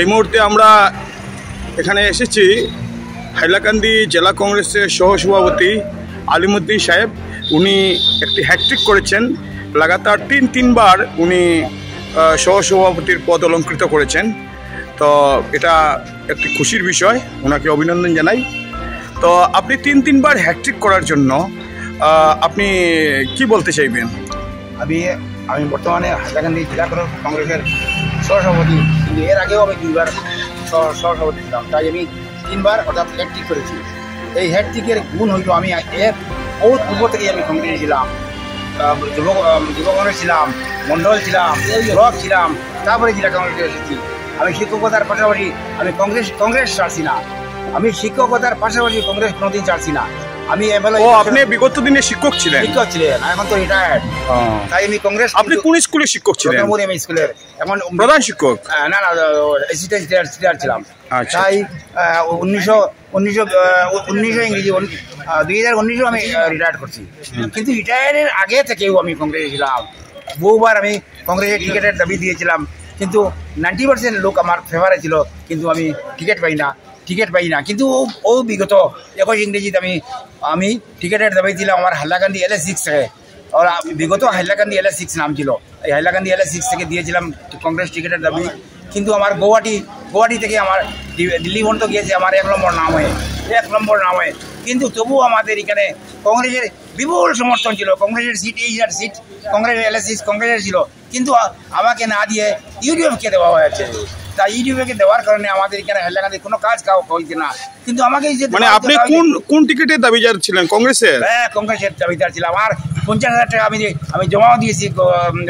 এই মুহূর্তে আমরা এখানে এসেছি হাইলাকান্দি জেলা কংগ্রেসের সহসভাপতি আলিমুদ্দিন সাহেব। উনি একটি হ্যাট্রিক করেছেন, লাগাতার তিনবার উনি সহসভাপতির পদ অলঙ্কৃত করেছেন। তো এটা একটি খুশির বিষয়, ওনাকে অভিনন্দন জানাই। তো আপনি তিনবার হ্যাট্রিক করার জন্য আপনি কি বলতে চাইবেন? আমি বর্তমানে হাইলাকান্দি জেলা কংগ্রেসের সহসভাপতি, কিন্তু এর আগেও আমি 2বার সহসভাপতি ছিলাম। তাই আমি 3বার অর্থাৎ হ্যাট্রিক করেছি। এই হ্যাট্রিকের গুণ হইল আমি বহুত পূর্ব থেকেই আমি কংগ্রেসে ছিলাম, যুব কংগ্রেস ছিলাম, মন্ডল ছিলাম, ব্লক ছিলাম, তারপরে জেলা কংগ্রেসে এসেছি। আমি শিক্ষকতার পাশাপাশি আমি কংগ্রেস ছাড়ছি না। আমি শিক্ষকতার পাশাপাশি কংগ্রেস কোনোদিন ছাড়ছি না। আমি আপনি বিগত দিনে শিক্ষক ছিলেন? এখন তো রিটায়ার্ড। তাই আমি কংগ্রেস। আপনি কোন স্কুলে শিক্ষক ছিলেন? স্কুলের এখন প্রধান শিক্ষক? না, টিচার ছিলাম। তাই 2019 আমি রিটায়ার করছি। কিন্তু রিটায়ারের আগে থেকেও আমি কংগ্রেসে ছিলাম। বহুবার আমি কংগ্রেসের টিকিটের দাবি দিয়েছিলাম, কিন্তু 90% লোক আমার ফেভারে ছিল, কিন্তু আমি টিকিট পাই না। কিন্তু ও বিগত 21 ইংরেজিতে আমি টিকিটের দাবি দিলাম আমার হাইলাকান্দি LS6 থেকে। আর বিগত হাইলাকান্দি LS6 নাম ছিল, এই হাইলাকান্দি LS6 থেকে দিয়েছিলাম কংগ্রেস টিকিটের দাবি। কিন্তু আমার গুয়াহাটি থেকে আমার দিল্লি পর্যন্ত গিয়েছে আমার 1 নম্বর নাম হয়ে। কিন্তু তবুও আমাদের এখানে কংগ্রেসের বিপুল সমর্থন ছিল। কংগ্রেসের সিট কংগ্রেস LS6 কংগ্রেসের ছিল, কিন্তু আমাকে না দিয়ে ইউডিএফকে দেওয়া হয়েছে। তাই ইউডিএফকে দেওয়ার কারণে আমাদের এখানে হাইলাকান্দি কোনো কাজ হইছে না। কিন্তু আমাকে আপনি কোন টিকিটের দাবিদার ছিলেন? কংগ্রেসের? হ্যাঁ, কংগ্রেসের দাবিদার ছিলাম। আর 50,000 টাকা আমি জমাও দিয়েছি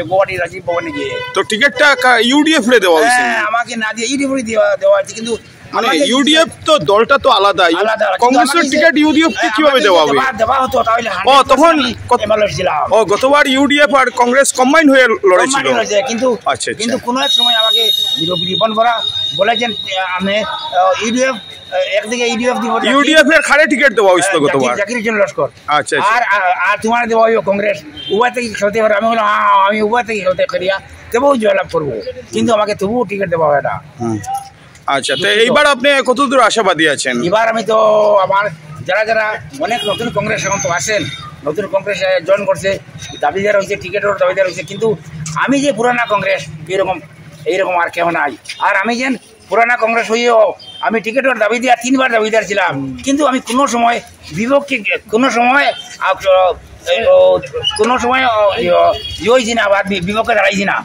গুয়াহাটি রাজীব ভবনে গিয়ে। তো টিকিটটা ইউডিএফ রে দেওয়া হয়েছে? হ্যাঁ, আমাকে না দিয়ে ইউডিএফ দেওয়া হয়েছে। কিন্তু ইউডিএফ তো দলটা তো আলাদা। কংগ্রেসের টিকিট ইউডিএফ কে কিভাবে দেওয়া হবে? দেওয়া হতো তাহলে। তখন গতবার ইউডিএফ আর কংগ্রেস কম্বাইন হয়ে লড়েছিল। কিন্তু কোন এক সময় আমাকে রিপন বলেছেন আপনি ইউডিএফ একদিকে ইউডিএফ এর খাড়ে টিকিট দেওয়া হয়েছিল গতবার জাকির হোসেন লস্কর। আর তোমার দেওয়া হইব কংগ্রেস। উভয় থেকে খেলতে পারে। আমি বললাম আমি উভয় থেকে খেলতে করিয়া তবুও জয়লাভ করবো, কিন্তু আমাকে তবুও টিকিট দেওয়া হয় না। আচ্ছা, তো এইবার আপনি কতদূর আশাবাদী আছেন? এবার আমি তো আমার যারা অনেক নতুন কংগ্রেস এখন তো আসেন, নতুন কংগ্রেস জয়েন করছে, দাবিদার হয়েছে, টিকিটের দাবিদার হয়েছে। কিন্তু আমি যে পুরানা কংগ্রেস এইরকম আর কেউ নাই। আর আমি যেন পুরানা কংগ্রেস হইও আমি টিকিটের দাবি দিয়া 3বার দাবিদার ছিলাম, কিন্তু আমি কোনো সময় বিভক্তি কোনো সময় হয়েছি না বা বিপক্ষে দাঁড়াইছি না।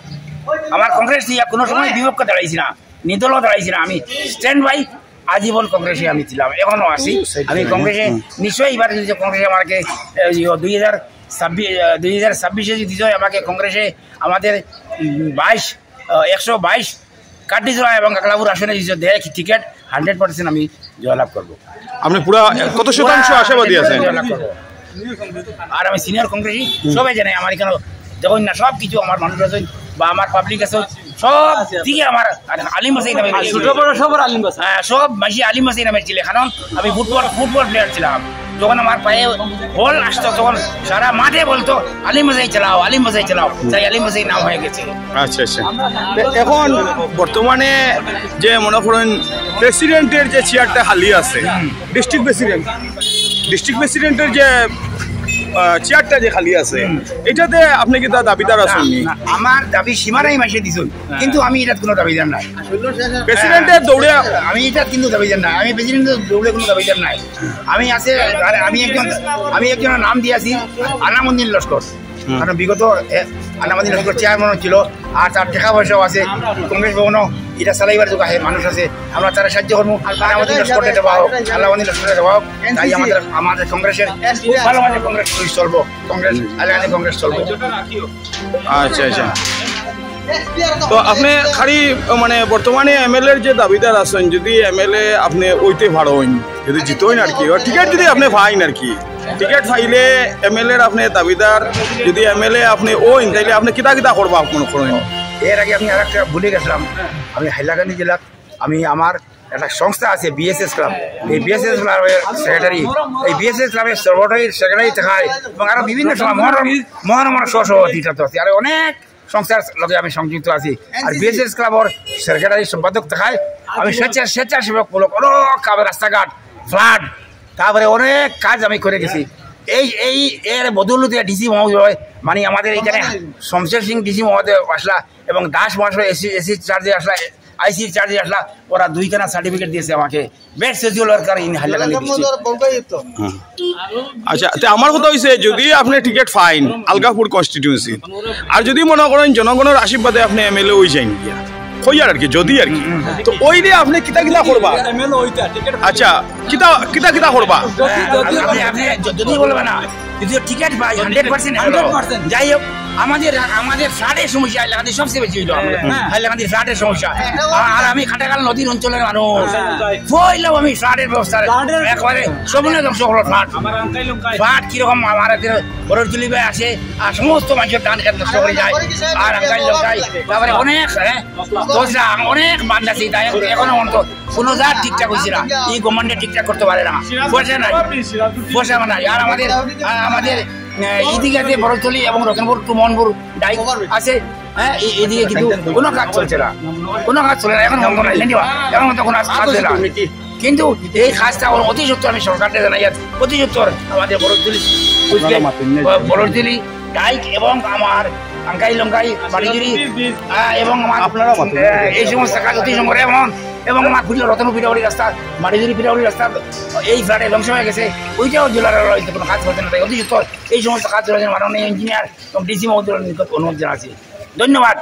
আমার কংগ্রেস দিয়া কোনো সময় বিপক্ষে দাঁড়াইছি না, নিদলও দাঁড়াইছি না। আমি স্ট্যান্ড বাই আজীবন কংগ্রেসে আমি ছিলাম, এখনো আছি। আমি কংগ্রেসে নিশ্চয়ই এবার কংগ্রেসে আমাকে 2026 দিতে আমাকে কংগ্রেসে আমাদের 122 কাটিজোড়া এবং কাকলাপুর আসনে দেয় টিকিট 100% আমি জয়লাভ করবো। আপনি পুরা কত শতাংশ আশাবাদী আছেন? জয়লাভ করবো। আর আমি সিনিয়র কংগ্রেসই, সবাই জানে আমার এখানে দেখুন না, সব কিছু আমার মানুষ আছে বা আমার পাবলিক আছে, সব দিকে আমার আলিম হাসাইন নামে সব মাসি আলিম হাসাইন নামে ছিল। কারণ আমি ফুটবল প্লেয়ার ছিলাম। যখন আমার পায়ে বল আসতো তখন সারা মাঠে বলতো আলিম হাসাই চালাও, তাই আলিম হাসাই নাম হয়ে গেছে। আচ্ছা, এখন বর্তমানে যে মনে করেন প্রেসিডেন্টের যে চেয়ারটা খালি আছে, ডিস্ট্রিক্ট প্রেসিডেন্টের যে চেয়ারটা যে খালি আছে, এটাতে আপনি কি তার দাবিদার আছেন? আমার দাবি সীমানাই মাসে দিছুন, কিন্তু আমি এটা কোনো দাবিদার নাই। প্রেসিডেন্টের দৌড়ে আমি এটা কিন্তু দাবিদার নাই। আমি প্রেসিডেন্টের দৌড়ে কোনো দাবিদার নাই। আমি একজনের নাম দিয়েছি আনামুদ্দিন লস্কর। কারণ বিগত আনামুদ্দিন লস্কর চেয়ারম্যানও ছিল, আর তার টাকা পয়সাও আছে। কংগ্রেস ভবনও এটা চালাইবার যোগ আছে, মানুষ আছে। আমরা তারা সাহায্য করবো। আনামুদ্দিন লস্করকে দেওয়া হোক, আল্লাহউদ্দিন লস্করকে দেওয়া হোক। তাই আমাদের কংগ্রেসের খুব ভালোভাবে কংগ্রেস চলবো, হাইলাকান্দি কংগ্রেস চলবো। আচ্ছা, তো আপনি খালি মানে বর্তমানে MLA যে দাবিদার আছেন, যদি MLA আপনি ওইতে ভাড়া হইন, যদি জিতোইন আর কি, টিকিট যদি আপনি পাইন আর কি, টিকিট পাইলে MLA আপনি দাবিদার, যদি MLA আপনি ওইন তাইলে আপনি কিতা করবো মনে করেন? এর আগে আমি আর একটা ভুলে গেছিলাম। আমি হাইলাকান্দি জেলার আমার একটা সংস্থা আছে BSS ক্লাব। এই BSS ক্লাবের সেক্রেটারি, এই BSS ক্লাবের সেক্রেটারি থাকায় এবং আরো বিভিন্ন সময় মহানগর সহসভাপতি আছে, আর অনেক সংস্থার লগে আমি সংযুক্ত আছি আর বিএসএস ক্লাবর সেক্রেটারি সম্পাদক থাকায় আমি স্বেচ্ছাসেবকমূলক অনেক কাজ রাস্তাঘাট ফ্লাড তারপরে অনেক কাজ আমি করে গেছি এই এর বদৌলতে ডিসি মহোদয় মানে আমাদের এইখানে শমশের সিং ডিসি মহোদয় আসলা এবং দাস মহাশয় এসি চার্জে আসলা আইসি চার্জে আসলা ওরা 2খানা সার্টিফিকেট দিয়েছে আমাকে best social worker in Hailakandi district. আচ্ছা তো আমার কথা হয়েছে যদি আপনি টিকিট ফাইন আলগাপুর কনস্টিটিউয়েন্সি আর যদি মনে করেন জনগণের আশীর্বাদে আপনি এমএলএ হয়ে যান গিয়া হইয়ার আর কি যদি আর কি তো ওই দিয়ে আপনি কিতা কিতা করবা আচ্ছা কিতা কিতা কিতা করবা আপনি যদি বলবেন না যদি টিকিট পাই 100% যাই হোক আমাদের ফ্লাডের সমস্যা হাইলাকান্দি সবচেয়ে বেশি হইল হাইলাকান্দির ফ্লাডের সমস্যা আর আমি খাটাকাল নদীর অঞ্চলের মানুষ বললাম আমি ফ্লাডের ব্যবস্থা একবারে সবনে ধ্বংস করলো ফ্লাড কিরকম আমার বড়জুলি ভাই আসে আর সমস্ত মানুষের টান খেতে নষ্ট করে যায় আর আঙ্কাই লোকাই তারপরে অনেক দোষরা অনেক বান্ধ আছে তাই এখনো অন্ত কোনো যা ঠিকঠাক হয়েছে না এই গভর্নমেন্টে ঠিকঠাক করতে পারে না পয়সা নাই আর আমাদের এইদিকে আছে বড়তলি এবং রতনপুর টু মোহনপুর ডাইক আছে হ্যাঁ এইদিকে কিন্তু কোনো কাজ চলছে না এখন কোনো কাজ চলছে না কিন্তু এই কাজটা অতি সত্তর আমি সরকারকে জানাই অতি সত্তর আমাদের বড়তলি ডাইক এবং আমার আঙ্কাই লঙ্কাই বাড়িজুরি এবং আমার এই সমস্ত কাজ অতি সম্ভব এবং আমার রতনপুর পিঠাবাড়ি রাস্তা বাড়িজুরি পিঠাবাড়ি রাস্তা এই ফ্ল্যাটে ধ্বংস হয়ে গেছে ওইটাও জেলার কোনো কাজ করতে না তাই অতি সত্তর এই সমস্ত কাজ মাননীয় ইঞ্জিনিয়ার এবং ডিসি মহোদয়ের নিকট অনুরোধ জানাচ্ছি। ধন্যবাদ।